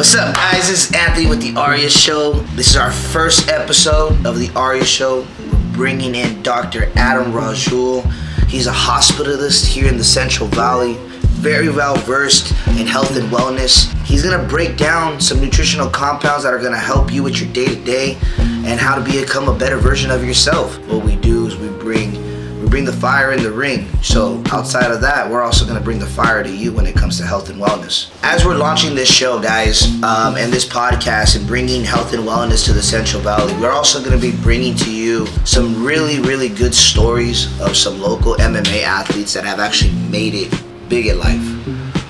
What's up, guys? This is Anthony with the Aria Show. This is our first episode of the Aria Show. We're bringing in Dr. Adam Rajoulh. He's a hospitalist here in the Central Valley, very well versed in health and wellness. He's gonna break down some nutritional compounds that are gonna help you with your day-to-day and how to become a better version of yourself. What we do is we bring the fire in the ring. So outside of that, we're also gonna bring the fire to you when it comes to health and wellness. As we're launching this show, guys, and this podcast and bringing health and wellness to the Central Valley, we're also gonna be bringing to you some really, really good stories of some local MMA athletes that have actually made it big in life.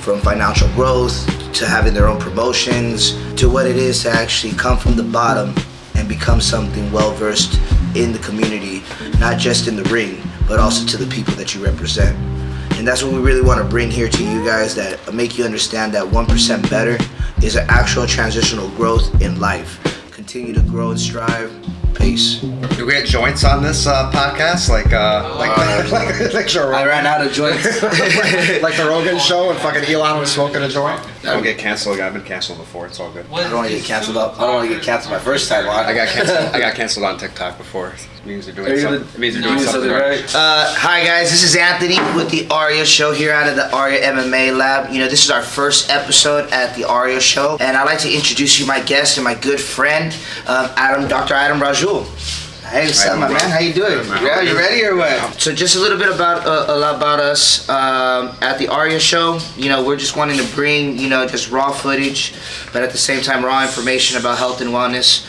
From financial growth to having their own promotions to what it is to actually come from the bottom and become something well-versed in the community, not just in the ring, but also to the people that you represent. And that's what we really want to bring here to you guys, that make you understand that 1% better is an actual transitional growth in life. Continue to grow and strive. Peace. Do we get joints on this podcast? Like Joe Rogan? I ran out of joints. like the Rogan show and fucking Elon was smoking a joint? I don't get canceled. I've been canceled before. It's all good. I don't want to get canceled up. I don't want to get canceled my first time on. I got canceled on TikTok before. It means they're doing something right. Hi guys, this is Anthony with the Aria Show here out of the Aria MMA Lab. You know, this is our first episode at the Aria Show, and I'd like to introduce you my guest and my good friend, Dr. Adam Rajoulh. Hey, what's up, my man? How you doing? Yeah, you ready or what? So just a little bit about us at the Aria Show. You know, we're just wanting to bring, just raw footage, but at the same time, raw information about health and wellness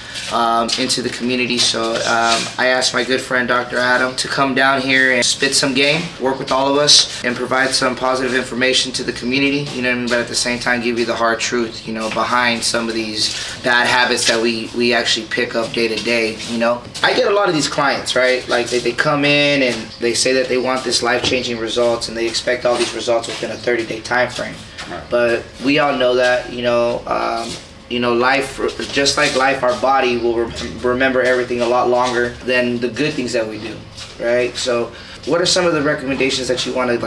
into the community. So I asked my good friend, Dr. Adam, to come down here and spit some game, work with all of us, and provide some positive information to the community, you know what I mean? But at the same time, give you the hard truth, behind some of these bad habits that we actually pick up day to day, I get a lot of these clients, right? Like they come in and they say that they want this life-changing results and they expect all these results within a 30-day time frame. Right. But we all know that, life, just like life, our body will remember everything a lot longer than the good things that we do, right? So what are some of the recommendations that you want to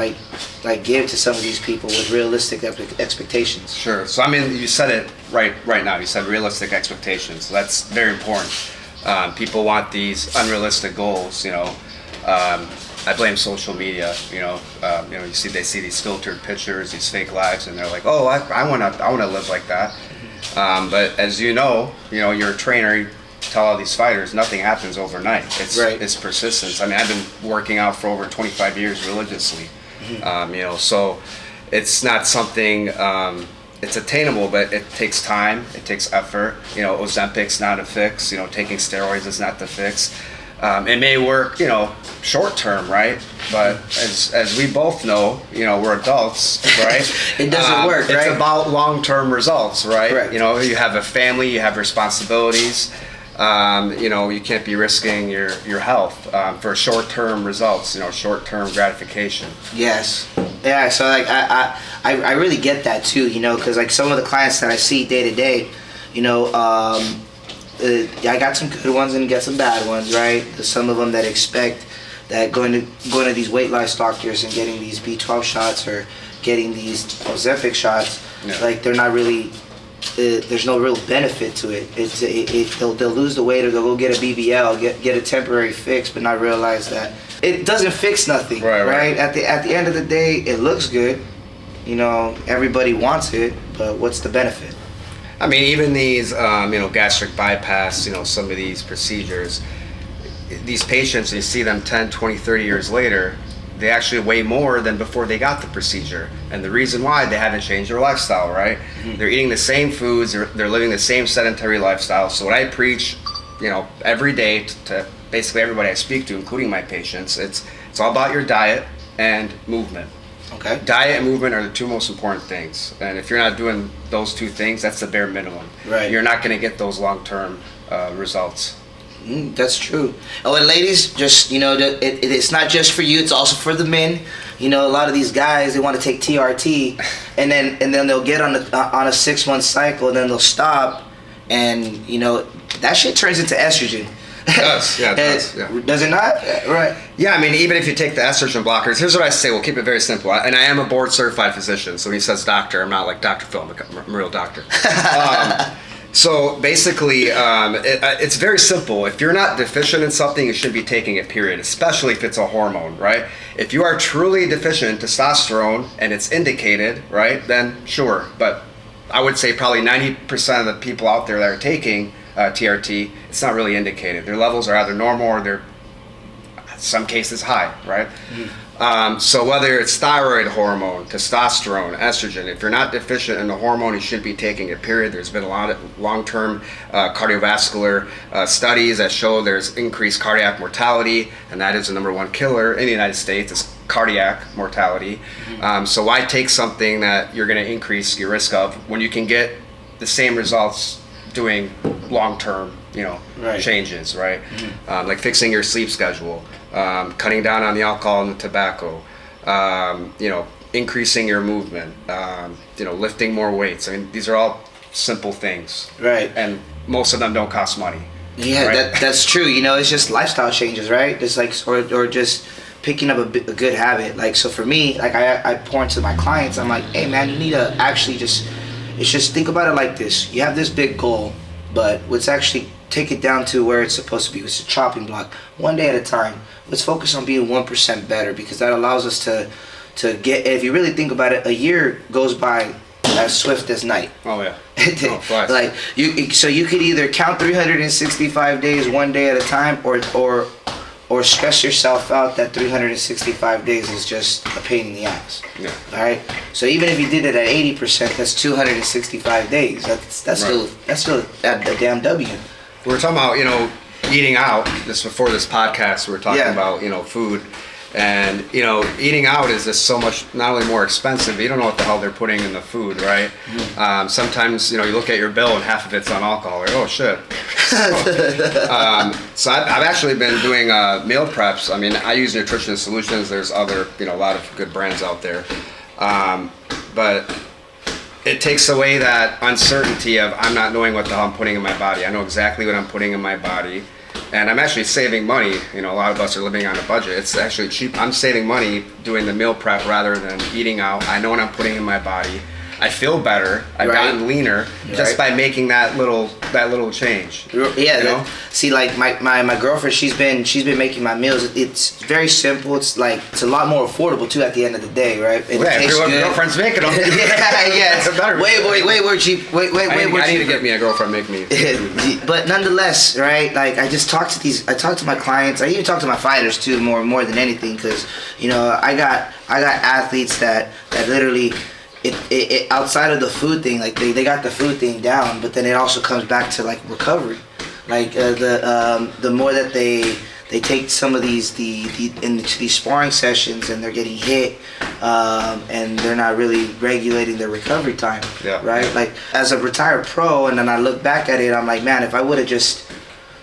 like give to some of these people with realistic expectations? Sure. So I mean, you said it right now. You said realistic expectations. So that's very important. People want these unrealistic goals. I blame social media. They see these filtered pictures, these fake lives, and they're like, oh, I want to live like that. But as you're a trainer. You tell all these fighters, nothing happens overnight. It's persistence. I mean, I've been working out for over 25 years religiously. Mm-hmm. So it's not something. It's attainable, but it takes time. It takes effort. Ozempic's not a fix. Taking steroids is not the fix. It may work, short term, right? But as we both know, we're adults, right? It doesn't work, right? It's about long-term results, right? Correct. You have a family, you have responsibilities. You can't be risking your health for short-term results, short-term gratification. Yes. Yeah, so I really get that too, because like some of the clients that I see day to day, I got some good ones and get some bad ones, right? There's some of them that expect that going to these weight loss doctors and getting these B12 shots or getting these Ozempic shots, like they're not really. There's no real benefit to it. They'll lose the weight or they'll go get a BBL, get a temporary fix, but not realize that it doesn't fix nothing. Right? At the end of the day, it looks good. Everybody wants it, but what's the benefit? I mean, even these, gastric bypass, some of these procedures, these patients, you see them 10, 20, 30 years later, they actually weigh more than before they got the procedure. And the reason why, they haven't changed their lifestyle, right? Mm-hmm. They're eating the same foods, they're living the same sedentary lifestyle. So what I preach, every day to basically everybody I speak to, including my patients, it's all about your diet and movement. Okay. Diet and movement are the two most important things. And if you're not doing those two things, that's the bare minimum. Right. You're not going to get those long-term results. That's true. Oh, and ladies, just it's not just for you; it's also for the men. A lot of these guys, they want to take TRT, and then they'll get on a 6-month cycle, and then they'll stop, and that shit turns into estrogen. It does, yeah, it does. Yeah. Does it not? Right. Yeah, I mean, even if you take the estrogen blockers, here's what I say. We'll keep it very simple. And I am a board-certified physician, so when he says doctor, I'm not like Dr. Phil. I'm a real doctor. So basically, it's very simple. If you're not deficient in something, you should be taking it, period, especially if it's a hormone, right? If you are truly deficient in testosterone and it's indicated, right, then sure. But I would say probably 90% of the people out there that are taking TRT, it's not really indicated. Their levels are either normal or they're, in some cases, high, right? So whether it's thyroid hormone, testosterone, estrogen, if you're not deficient in the hormone, you should be taking it, period. There's been a lot of long-term cardiovascular studies that show there's increased cardiac mortality, and that is the number one killer in the United States, is cardiac mortality. So why take something that you're going to increase your risk of when you can get the same results doing long-term, changes, right? Like fixing your sleep schedule, cutting down on the alcohol and the tobacco, increasing your movement, lifting more weights. I mean, these are all simple things, right? And most of them don't cost money. Yeah, right? that's true. It's just lifestyle changes, right? Just like or just picking up a good habit. Like, so for me, like I pour into my clients. I'm like, hey man, you need to actually just think about it like this. You have this big goal, but let's actually take it down to where it's supposed to be. It's a chopping block, one day at a time. Let's focus on being 1% better, because that allows us to get. If you really think about it, a year goes by as swift as night. Oh yeah. Like so you could either count 365 days one day at a time, or stress yourself out that 365 days is just a pain in the ass. Yeah. All right. So even if you did it at 80%, that's 265 days. That's right. still a damn W. We were talking about eating out. Just before this podcast, we were talking about food. And eating out is just so much, not only more expensive, but you don't know what the hell they're putting in the food, right? Sometimes you look at your bill and half of it's on alcohol. Like, oh shit. So I've actually been doing meal preps. I mean, I use Nutrition Solutions. There's other a lot of good brands out there, but it takes away that uncertainty of I'm not knowing what the hell I'm putting in my body. I know exactly what I'm putting in my body. And I'm actually saving money. A lot of us are living on a budget. It's actually cheap. I'm saving money doing the meal prep rather than eating out. I know what I'm putting in my body. I feel better. I've gotten leaner just by making that little change. Yeah. See, like my girlfriend, she's been making my meals. It's very simple. It's a lot more affordable too at the end of the day, right? And if your girlfriend's making them. Yes. Way more cheap. Way more cheap. I need to get me a girlfriend make me. But nonetheless, right? Like I talk to my clients. I even talk to my fighters too, more than anything, because I got athletes that literally. It outside of the food thing, like they got the food thing down, but then it also comes back to like recovery, like the more that they take some of these into these sparring sessions and they're getting hit, and they're not really regulating their recovery time, right? Like as a retired pro, and then I look back at it, I'm like, man, if I would have just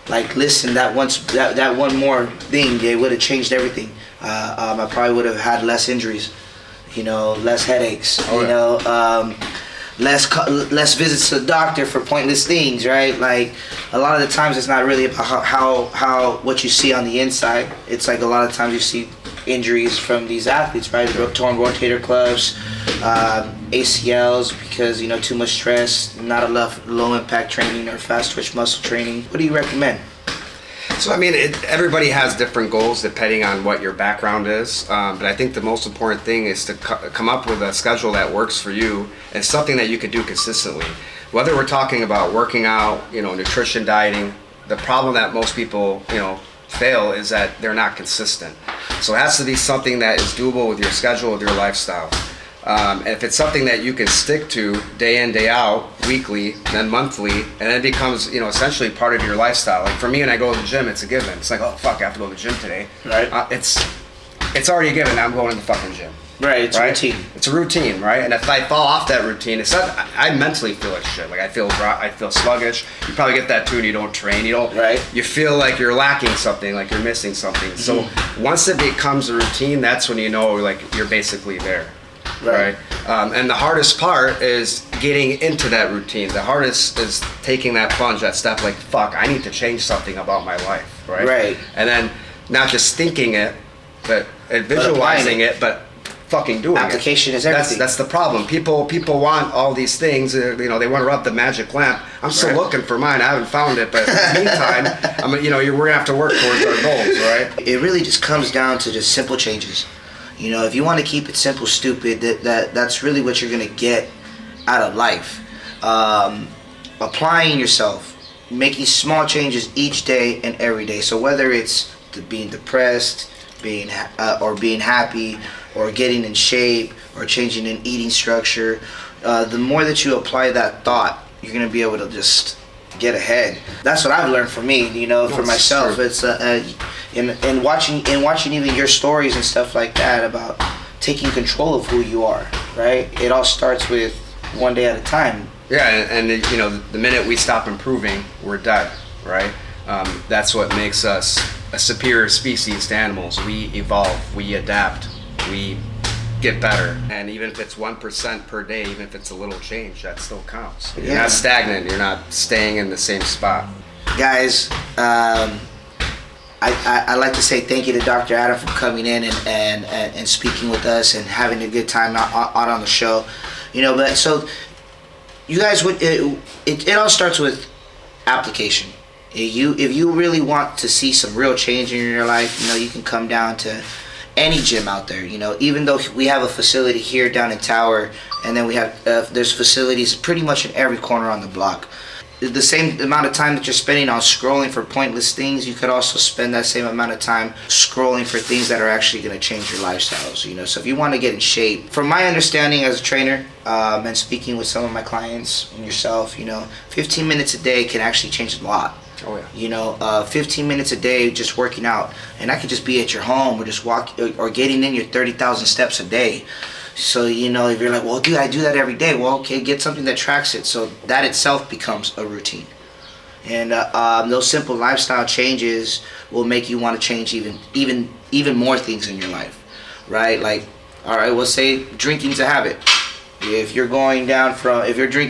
listened that one more thing, it would have changed everything. I probably would have had less injuries. Less headaches, less visits to the doctor for pointless things, right? Like a lot of the times it's not really about how what you see on the inside. It's like a lot of times you see injuries from these athletes, right? Torn rotator cuffs, ACLs, because too much stress, not enough low impact training or fast twitch muscle training. What do you recommend? So I mean, everybody has different goals depending on what your background is, but I think the most important thing is to come up with a schedule that works for you and something that you could do consistently. Whether we're talking about working out, nutrition, dieting, the problem that most people, fail is that they're not consistent. So it has to be something that is doable with your schedule, with your lifestyle. And if it's something that you can stick to day in, day out, weekly, then monthly, and then it becomes, essentially part of your lifestyle. Like for me, when I go to the gym, it's a given. It's like, oh fuck, I have to go to the gym today. Right. It's already a given. I'm going to the fucking gym. Right. It's a routine. It's a routine, right? And if I fall off that routine, it's not. I mentally feel like shit. Like I feel sluggish. You probably get that too, and you don't train. You don't. Right. You feel like you're lacking something, like you're missing something. So once it becomes a routine, that's when like you're basically there. Right. And the hardest part is getting into that routine. The hardest is taking that plunge, that step, like, fuck, I need to change something about my life, right? Right. And then not just thinking it, but visualizing it, but fucking doing Application is everything. That's the problem. People want all these things. They want to rub the magic lamp. I'm still looking for mine. I haven't found it, but in the meantime, we're gonna have to work towards our goals, right? It really just comes down to just simple changes. If you want to keep it simple, stupid, that's really what you're gonna get out of life. Applying yourself, making small changes each day and every day. So whether it's being depressed, being happy, or getting in shape, or changing an eating structure, the more that you apply that thought, you're gonna be able to just get ahead. That's what I've learned for me. For myself, true. It's in watching even your stories and stuff like that about taking control of who you are. Right. It all starts with one day at a time. Yeah, and the minute we stop improving, we're dead. Right. That's what makes us a superior species to animals. We evolve, we adapt, we get better. And even if it's 1% per day, even if it's a little change, that still counts. You're not stagnant, you're not staying in the same spot. Guys, I'd like to say thank you to Dr. Adam for coming in and speaking with us and having a good time out on the show. But so you guys, it all starts with application. If you really want to see some real change in your life, you can come down to any gym out there. Even though we have a facility here down in Tower, and then we have there's facilities pretty much in every corner on the block. The same amount of time that you're spending on scrolling for pointless things, you could also spend that same amount of time scrolling for things that are actually going to change your lifestyles. So if you want to get in shape, from my understanding as a trainer, and speaking with some of my clients and yourself, 15 minutes a day can actually change a lot. Oh yeah. 15 minutes a day just working out, and that could just be at your home or just or getting in your 30,000 steps a day. So if you're like, well, dude, I do that every day. Well, okay, get something that tracks it. So that itself becomes a routine, and those simple lifestyle changes will make you want to change even more things in your life, right? Like, all right, we'll say drinking's a habit. If you're drinking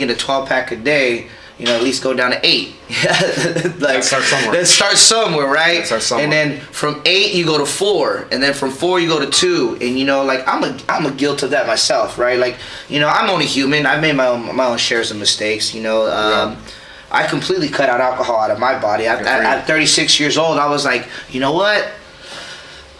a 12-pack a day, at least go down to 8. Let's start somewhere. Let's start somewhere, right? Let's start somewhere. And then from 8 you go to 4, and then from 4 you go to 2, and I'm a guilt of that myself, right? Like, I'm only human. I've made my own shares of mistakes. I completely cut out alcohol out of my body. At 36 years old, I was like, you know what?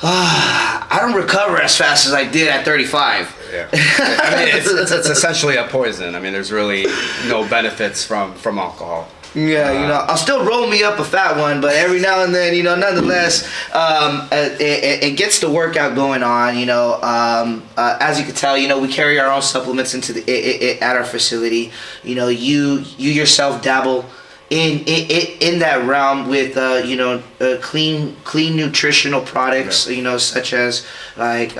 I don't recover as fast as I did at 35. Yeah. It's essentially a poison. There's really no benefits from alcohol. Yeah, I'll still roll me up a fat one, but every now and then, nonetheless, it gets the workout going on. As you can tell, we carry our own supplements at our facility. You yourself dabble in that realm with clean nutritional products. Yeah. Such as like.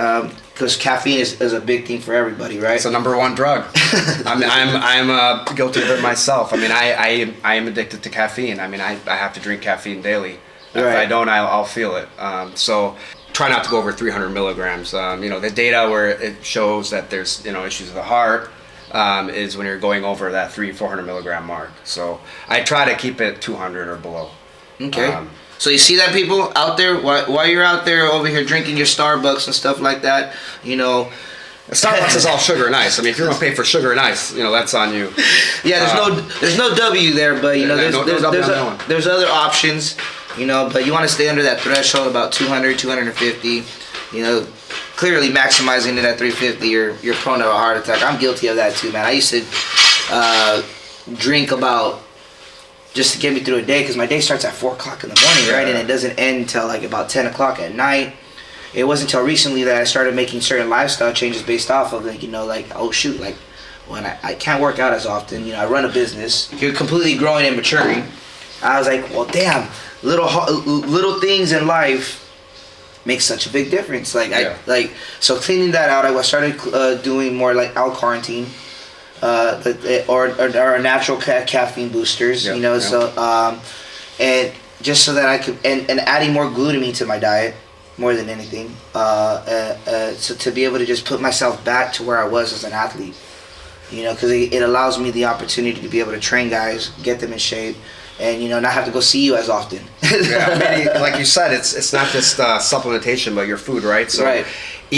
Because caffeine is a big thing for everybody, right? It's the number one drug. I'm guilty of it myself. I am addicted to caffeine. I have to drink caffeine daily. If I don't, I'll feel it. So try not to go over 300 milligrams. The data where it shows that there's issues of the heart is when you're going over that 400 milligram mark. So I try to keep it 200 or below. Okay. So you see that, people out there, while you're out there over here drinking your Starbucks and stuff like that, Starbucks is all sugar and ice. If you're gonna pay for sugar and ice, that's on you. Yeah, there's no W there, but there's other options, but you want to stay under that threshold about 200, 250, clearly maximizing it at 350, you're prone to a heart attack. I'm guilty of that too, man. I used to drink about just to get me through a day, because my day starts at 4 o'clock in the morning, right? And it doesn't end until like about 10 o'clock at night. It wasn't until recently that I started making certain lifestyle changes based off of oh shoot, like when I can't work out as often, I run a business, you're completely growing and maturing. I was like, well, damn, little things in life make such a big difference. So cleaning that out, I started doing more like L-carnitine. Or natural caffeine boosters, so and just so that I could and adding more glutamine to my diet more than anything, so to be able to just put myself back to where I was as an athlete, because it allows me the opportunity to be able to train guys, get them in shape, and not have to go see you as often. Yeah, like you said, it's not just supplementation, but your food, right? So right.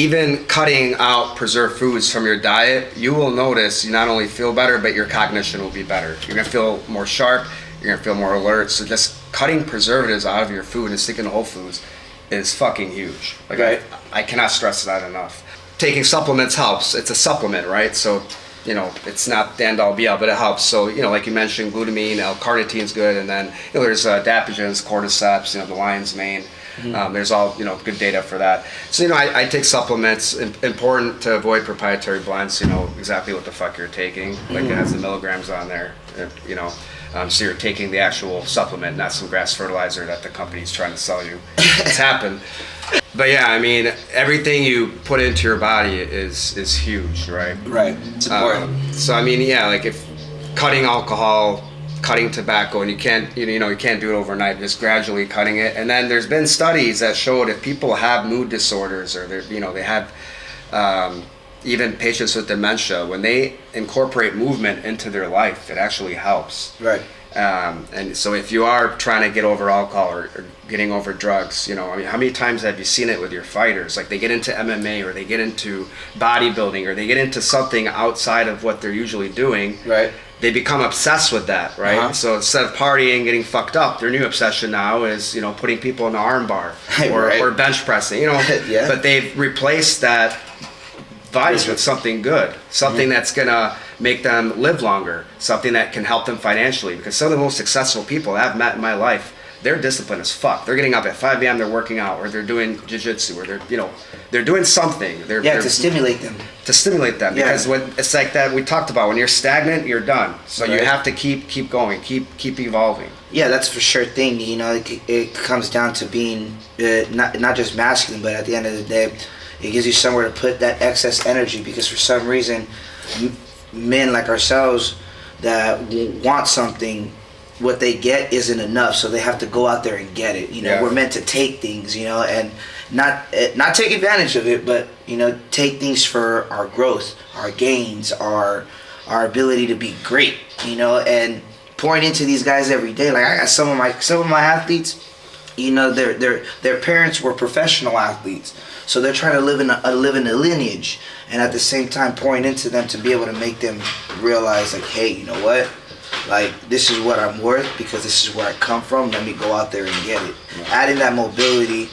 even cutting out preserved foods from your diet, you will notice you not only feel better, but your cognition will be better. You're gonna feel more sharp, you're gonna feel more alert. So just cutting preservatives out of your food and sticking to whole foods is fucking huge. Like Right. I cannot stress that enough. Taking supplements helps. It's a supplement, right? So, you know, it's not the end all be all, but it helps. So, you know, like you mentioned, glutamine, L-carnitine is good, and then, you know, there's adaptogens, cordyceps, you know, the lion's mane. There's all, you know, good data for that. So, you know, I take supplements. Important to avoid proprietary blends. You know exactly what the fuck you're taking. Like it has the milligrams on there. You know, so you're taking the actual supplement, not some grass fertilizer that the company's trying to sell you. It's happened. But yeah, I mean, everything you put into your body is huge, right? Right. It's important. So I mean, yeah, like if cutting alcohol, cutting tobacco, and you can't do it overnight, just gradually cutting it. And then there's been studies that showed if people have mood disorders or they have even patients with dementia, when they incorporate movement into their life, it actually helps. Right. And so if you are trying to get over alcohol or getting over drugs, you know, I mean, how many times have you seen it with your fighters? Like they get into MMA or they get into bodybuilding or they get into something outside of what they're usually doing. Right. They become obsessed with that, right? Uh-huh. So instead of partying, getting fucked up, their new obsession now is, you know, putting people in the arm bar or bench pressing, you know. Yeah. But they've replaced that vice with something good, something that's gonna make them live longer, something that can help them financially. Because some of the most successful people I've met in my life, they're disciplined as fuck. They're getting up at 5 a.m. They're working out, or they're doing jiu-jitsu, or they're doing something. They're to stimulate them. To stimulate them, Yeah. because when it's like that we talked about, when you're stagnant, you're done. So you Right. have to keep going, keep evolving. Yeah, that's for sure thing. You know, it comes down to being not just masculine, but at the end of the day, it gives you somewhere to put that excess energy. Because for some reason, men like ourselves that want something, what they get isn't enough, so they have to go out there and get it. You know, Yeah. we're meant to take things, you know, and not take advantage of it, but you know, take things for our growth, our gains, our ability to be great. You know, and pouring into these guys every day. Like I got some of my athletes. You know, their parents were professional athletes, so they're trying to live in a lineage, and at the same time pouring into them to be able to make them realize, like, hey, you know what? Like, this is what I'm worth because this is where I come from. Let me go out there and get it. Adding that mobility,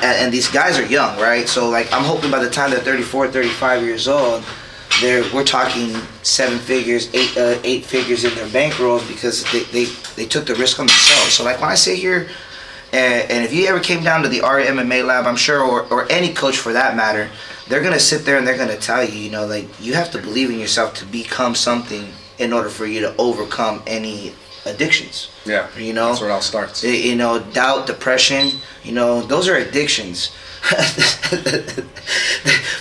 and these guys are young, right? So, like, I'm hoping by the time they're 34, 35 years old, we're talking 7 figures, 8 figures in their bankrolls because they took the risk on themselves. So, like, when I sit here, and if you ever came down to the Aria MMA lab, I'm sure, or any coach for that matter, they're gonna sit there and they're gonna tell you, you know, like, you have to believe in yourself to become something in order for you to overcome any addictions. Yeah, you know, that's where it all starts. You know, doubt, depression, you know, those are addictions.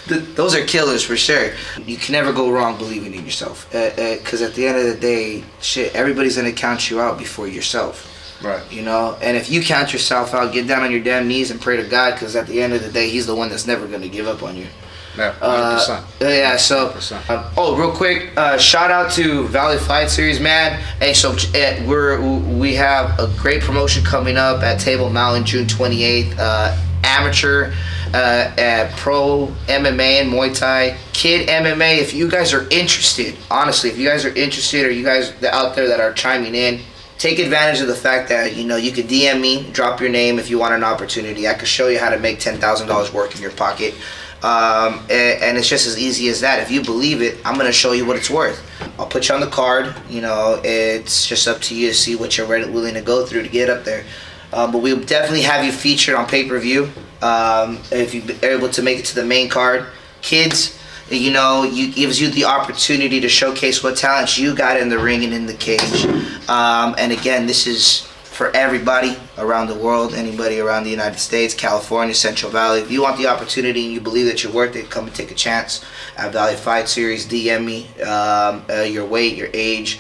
Those are killers for sure. You can never go wrong believing in yourself, because at the end of the day, shit, everybody's gonna count you out before yourself. Right. You know, and if you count yourself out, get down on your damn knees and pray to God, because at the end of the day, He's the one that's never gonna give up on you. Yeah, 100%. Yeah, so 100%. Real quick, shout out to Valley Fight Series, man. Hey, so we have a great promotion coming up at Table Mountain, June 28th. Amateur, pro MMA and Muay Thai, kid MMA. If you guys are interested, honestly, if you guys are interested, or you guys out there that are chiming in, take advantage of the fact that, you know, you could DM me, drop your name if you want an opportunity. I could show you how to make $10,000 work in your pocket. And it's just as easy as that. If you believe it, I'm going to show you what it's worth. I'll put you on the card. You know, it's just up to you to see what you're willing to go through to get up there. But we'll definitely have you featured on pay-per-view if you're able to make it to the main card. Kids, you know, it gives you the opportunity to showcase what talents you got in the ring and in the cage. And again, this is for everybody around the world, anybody around the United States, California, Central Valley. If you want the opportunity and you believe that you're worth it, come and take a chance at Valley Fight Series. DM me your weight, your age,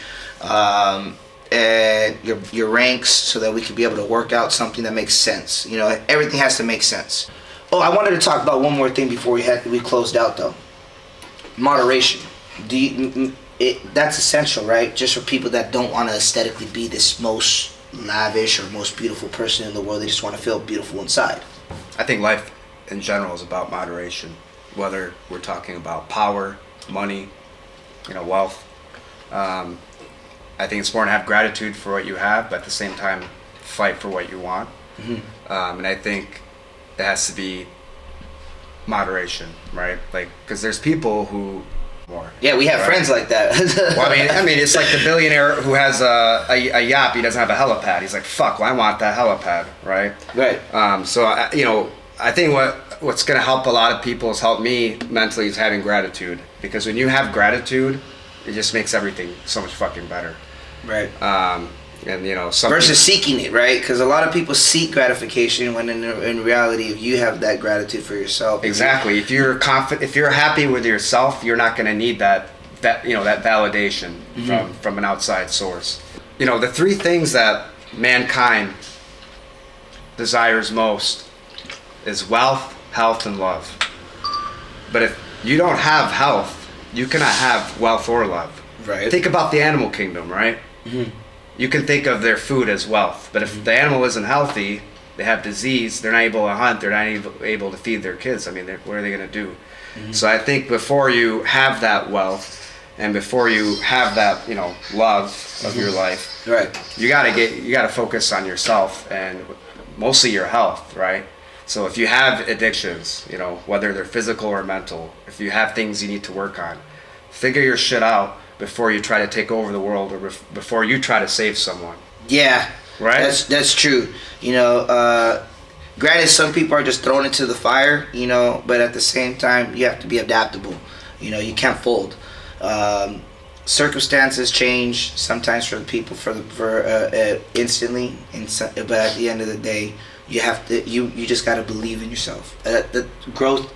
and your ranks, so that we can be able to work out something that makes sense. You know, everything has to make sense. Oh, I wanted to talk about one more thing before we closed out, though. Moderation. That's essential, right? Just for people that don't want to aesthetically be this most lavish or most beautiful person in the world. They just want to feel beautiful inside. I think life in general is about moderation. whether we're talking about power, money, wealth. I think it's important to have gratitude for what you have, but at the same time, fight for what you want. And I think it has to be moderation, right? Like, because there's people who more. Yeah, we have friends like that. Well, I mean, it's like the billionaire who has a yacht. He doesn't have a helipad. He's like, fuck, well, I want that helipad, right? Right. So I think what's going to help a lot of people, has helped me mentally, is having gratitude. Because when you have gratitude, it just makes everything so much fucking better. Right. And versus seeking it, right? Because a lot of people seek gratification when in reality, if you have that gratitude for yourself. Exactly. If you're if you're happy with yourself, you're not going to need that validation from an outside source. The three things that mankind desires most is wealth, health, and love. But if you don't have health, you cannot have wealth or love. Right. Think about the animal kingdom, right? You can think of their food as wealth, but if the animal isn't healthy, they have disease, they're not able to hunt, they're not able to feed their kids. I mean, what are they going to do? So I think before you have that wealth and before you have that, love of your life, right, you got to focus on yourself and mostly your health, right? So if you have addictions, whether they're physical or mental, if you have things you need to work on, figure your shit out before you try to take over the world or before you try to save someone. Yeah. Right? That's true. Granted, some people are just thrown into the fire, but at the same time, you have to be adaptable. You can't fold. Circumstances change sometimes for the people instantly, but at the end of the day, you have to. You just got to believe in yourself. The growth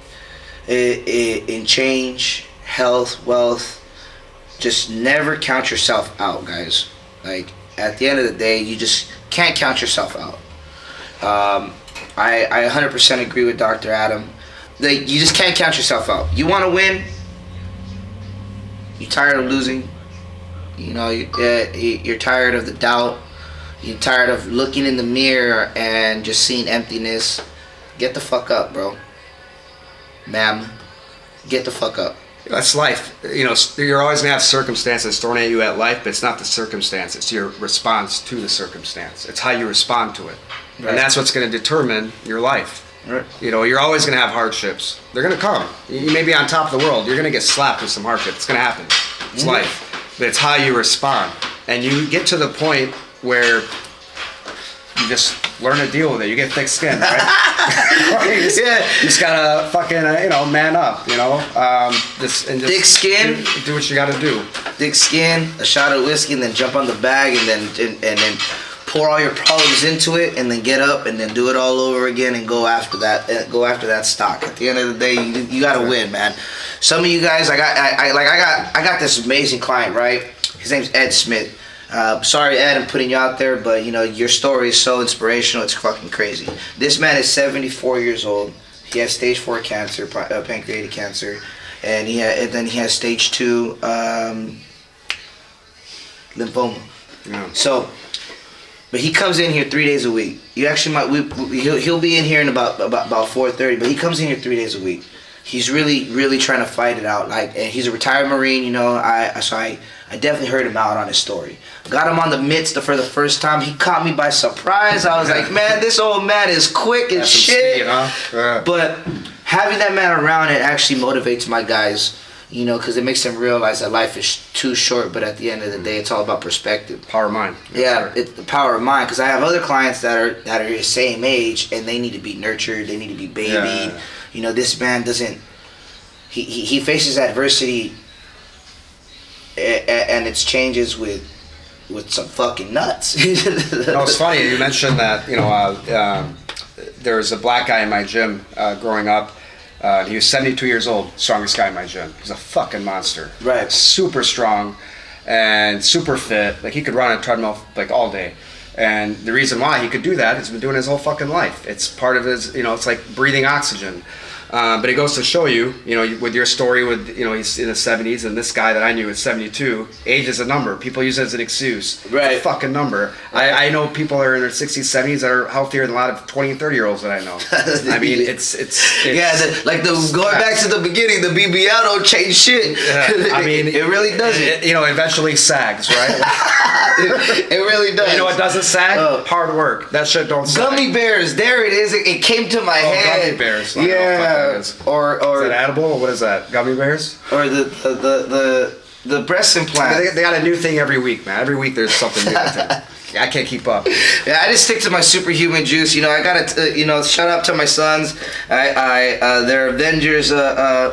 in change, health, wealth. Just never count yourself out, guys. Like, at the end of the day, you just can't count yourself out. I 100% agree with Dr. Adam. You just can't count yourself out. You want to win. You're tired of losing. You're tired of the doubt. You're tired of looking in the mirror and just seeing emptiness. Get the fuck up, bro. Ma'am, get the fuck up. That's life. You're always going to have circumstances thrown at you at life, but it's not the circumstance. It's your response to the circumstance. It's how you respond to it. Right. And that's what's going to determine your life. Right. You're always going to have hardships. They're going to come. You may be on top of the world. You're going to get slapped with some hardship. It's going to happen. It's life. But it's how you respond. And you get to the point where you just learn to deal with it. You get thick skin, right? You just gotta fucking, man up, thick skin. Do what you gotta do. Thick skin, a shot of whiskey, and then jump on the bag, and then pour all your problems into it, and then get up, and then do it all over again, and go after that stock. At the end of the day, you gotta win, man. Some of you guys, I got this amazing client, right? His name's Ed Smith. Sorry, Ed, I'm putting you out there, but your story is so inspirational. It's fucking crazy. This man is 74 years old. He has stage 4 cancer, pancreatic cancer, and then he has stage 2 lymphoma. Yeah. So, but he comes in here 3 days a week. You actually he'll be in here in about 4:30, but he comes in here 3 days a week. He's really trying to fight it out. And he's a retired Marine. I definitely heard him out on his story. Got him on the mitts for the first time. He caught me by surprise. I was like, man, this old man is quick as shit. Speed, huh? Yeah. But having that man around, it actually motivates my guys, because it makes them realize that life is too short, but at the end of the day, it's all about perspective. Power of mind. Yeah, it's the power of mind, because I have other clients that are the same age, and they need to be nurtured, they need to be babied. Yeah. This man doesn't, he faces adversity, and it's changes with some fucking nuts. It's funny you mentioned that. There was a black guy in my gym growing up. He was 72 years old, strongest guy in my gym. He's a fucking monster. Right. Super strong and super fit. Like, he could run on a treadmill all day. And the reason why he could do that is he's been doing his whole fucking life. It's part of his, it's like breathing oxygen. But it goes to show you, with your story with, he's in his 70s, and this guy that I knew is 72. Age is a number. People use it as an excuse. Right. It's a fucking number. I know people that are in their 60s, 70s that are healthier than a lot of 20 and 30 year olds that I know. I mean, it's yeah, going back to the beginning, the BBL don't change shit. Yeah, I mean, it really doesn't. It eventually sags, right? it really does. You know what doesn't sag? Hard work. That shit don't sag. Gummy bears. There it is. It came to my head. Gummy bears. Yeah. Or is that edible? What is that? Gummy bears? Or the breast implant. They got a new thing every week, man. Every week there's something new. I can't keep up. Yeah, I just stick to my superhuman juice. I gotta, shout out to my sons. Their Avengers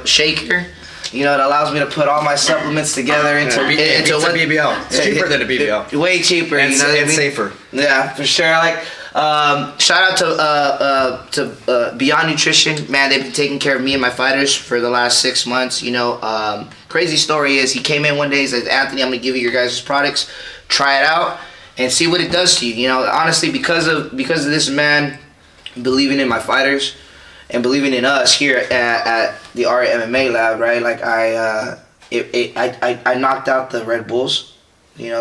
shaker. It allows me to put all my supplements together into one BBL. It's cheaper than a BBL. Way cheaper. And safer. Yeah, for sure. Shout out to Beyond Nutrition. Man, they've been taking care of me and my fighters for the last 6 months. Crazy story is he came in one day. He said, Anthony, I'm gonna give you your guys' products. Try it out and see what it does to you. Honestly, because of this man believing in my fighters and believing in us here at the Aria MMA lab, right? I knocked out the Red Bulls.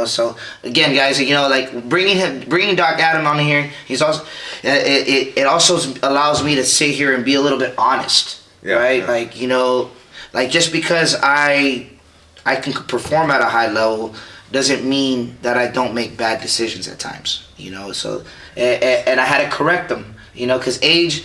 So again, guys, bringing Doc Adam on here, he's also it also allows me to sit here and be a little bit honest, right? Yeah. Just because I can perform at a high level doesn't mean that I don't make bad decisions at times, So and I had to correct them, because age,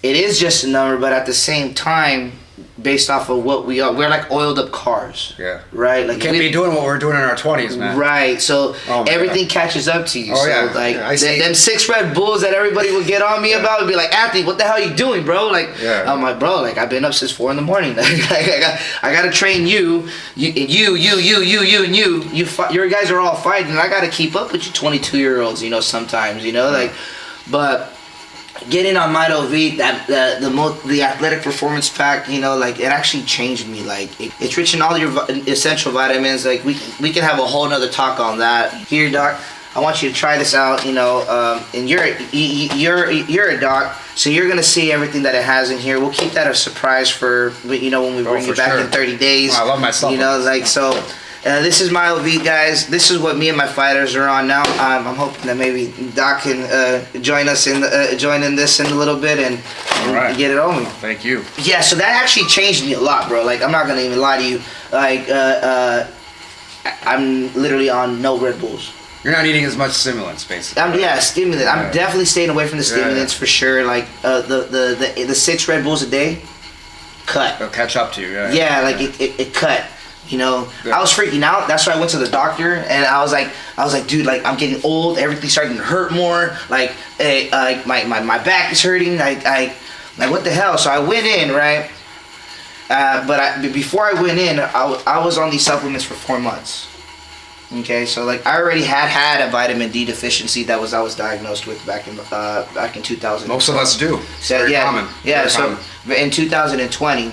it is just a number, but at the same time, based off of what we are, we're like oiled up cars. Yeah. Right? We can't be doing what we're doing in our 20s, man. Right. So everything catches up to you. Oh, so yeah. Them 6 Red Bulls that everybody would get on me about would be like, Anthony, what the hell are you doing, bro? I'm like, bro, I've been up since 4 a.m. I gotta train you. You, your guys are all fighting, and I gotta keep up with you 22-year-olds, sometimes, but getting on Mito V, the athletic performance pack, it actually changed me. It's rich in all your essential vitamins. We can have a whole nother talk on that. Here, Doc, I want you to try this out. And you're a doc, so you're gonna see everything that it has in here. We'll keep that a surprise for when we bring you back in 30 days. Oh, I love myself. So. This is my OV, guys. This is what me and my fighters are on now. I'm hoping that maybe Doc can join in this in a little bit and get it on me. Thank you. Yeah, so that actually changed me a lot, bro. I'm not gonna even lie to you. I'm literally on no Red Bulls. You're not eating as much stimulants, basically. Stimulant. Yeah. I'm definitely staying away from the stimulants for sure. The 6 Red Bulls a day, cut. It'll catch up to you. Yeah. Yeah, it cut. I was freaking out. That's why I went to the doctor, and I was like, dude, I'm getting old. Everything's starting to hurt more. My back is hurting. What the hell? So I went in, right? But before I went in, I was on these supplements for 4 months. Okay, so I already had a vitamin D deficiency that I was diagnosed with back in 2000. Most of us do. It's very common. Yeah. So in 2020.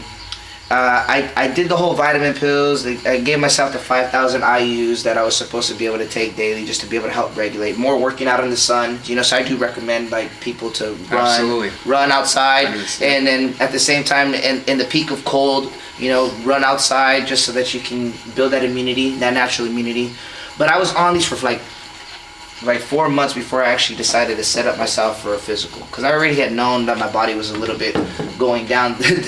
I did the whole vitamin pills. I gave myself the 5,000 IUs that I was supposed to be able to take daily just to be able to help regulate. More working out in the sun, so I do recommend people to run outside, and then at the same time in the peak of cold, run outside just so that you can build that immunity, that natural immunity. But I was on these for 4 months before I actually decided to set up myself for a physical, because I already had known that my body was a little bit going down the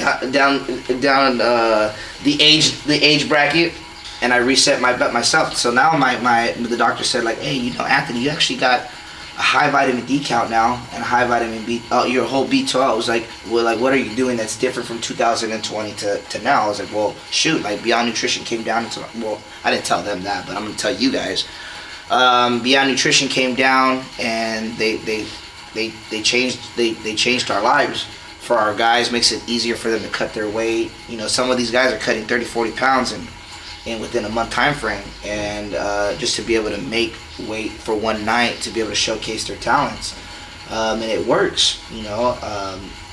age bracket, and I reset myself. So now the doctor said hey, Anthony, you actually got a high vitamin D count now and a high vitamin B, your whole B12. I was what are you doing that's different from 2020 to now? I was like, well, shoot, Beyond Nutrition came down I didn't tell them that, but I'm gonna tell you guys. Beyond Nutrition came down, and they changed our lives for our guys. Makes it easier for them to cut their weight. Some of these guys are cutting 30-40 pounds in within a month time frame, and just to be able to make weight for one night, to be able to showcase their talents, and it works.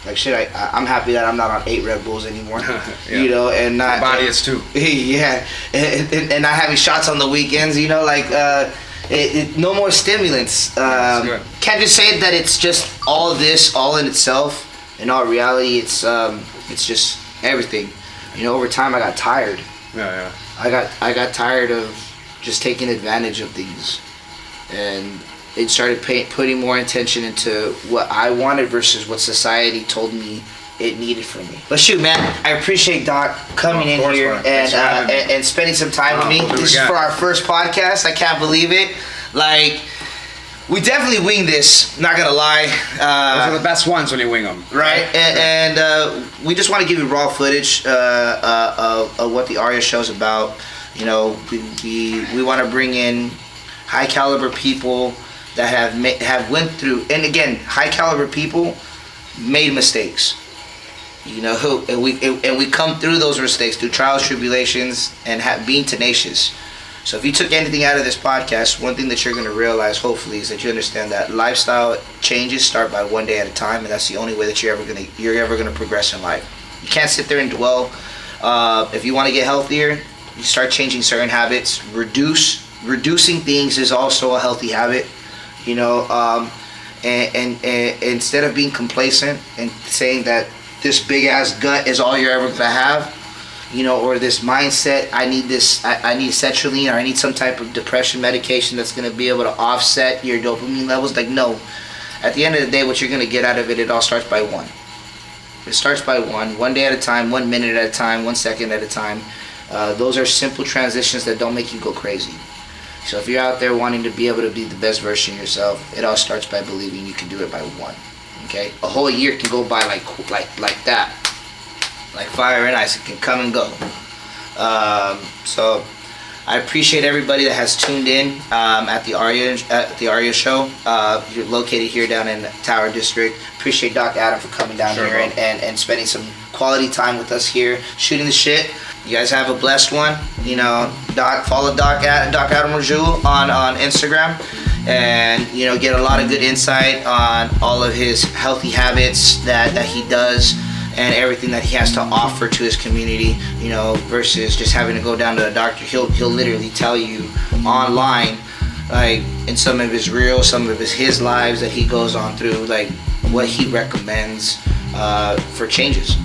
I'm happy that I'm not on 8 Red Bulls anymore. Yeah. And not. My body is too. Yeah, and not having shots on the weekends. No more stimulants. Can't just say that it's just all this, all in itself. in all reality, it's just everything. Over time I got tired. Yeah. I got tired of just taking advantage of things, and it started putting more attention into what I wanted versus what society told me it needed from me. But shoot, man, I appreciate Doc coming in here and spending some time with me. This is for our first podcast. I can't believe it. Like, we definitely winged this, not gonna lie. Those are the best ones when you wing them. Right? And we just want to give you raw footage of what the Aria show is about. We want to bring in high caliber people that have went through, and again, high caliber people made mistakes. And we come through those mistakes through trials, tribulations, and being tenacious. So if you took anything out of this podcast, one thing that you're going to realize, hopefully, is that you understand that lifestyle changes start by one day at a time, and that's the only way that you're ever gonna progress in life. You can't sit there and dwell. If you want to get healthier, you start changing certain habits. Reducing things is also a healthy habit. And instead of being complacent and saying that this big ass gut is all you're ever gonna have, or this mindset, I need sertraline, or I need some type of depression medication that's gonna be able to offset your dopamine levels. Like, no. At the end of the day, what you're gonna get out of it all starts by one. It starts by one day at a time, 1 minute at a time, 1 second at a time. Those are simple transitions that don't make you go crazy. So if you're out there wanting to be able to be the best version of yourself, it all starts by believing you can do it by one. Okay? A whole year can go by like that. Like fire and ice, it can come and go. So I appreciate everybody that has tuned in at the Aria show. You're located here down in the Tower District. Appreciate Doc Adam for coming down here and spending some quality time with us here, shooting the shit. You guys have a blessed one. Follow Doc Adam Rajoulh on Instagram, and get a lot of good insight on all of his healthy habits that he does, and everything that he has to offer to his community. Versus just having to go down to a doctor. He'll literally tell you online, like in some of his reels, some of his lives that he goes on through, like what he recommends for changes.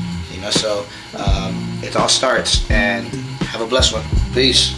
So it all starts, and have a blessed one. Peace.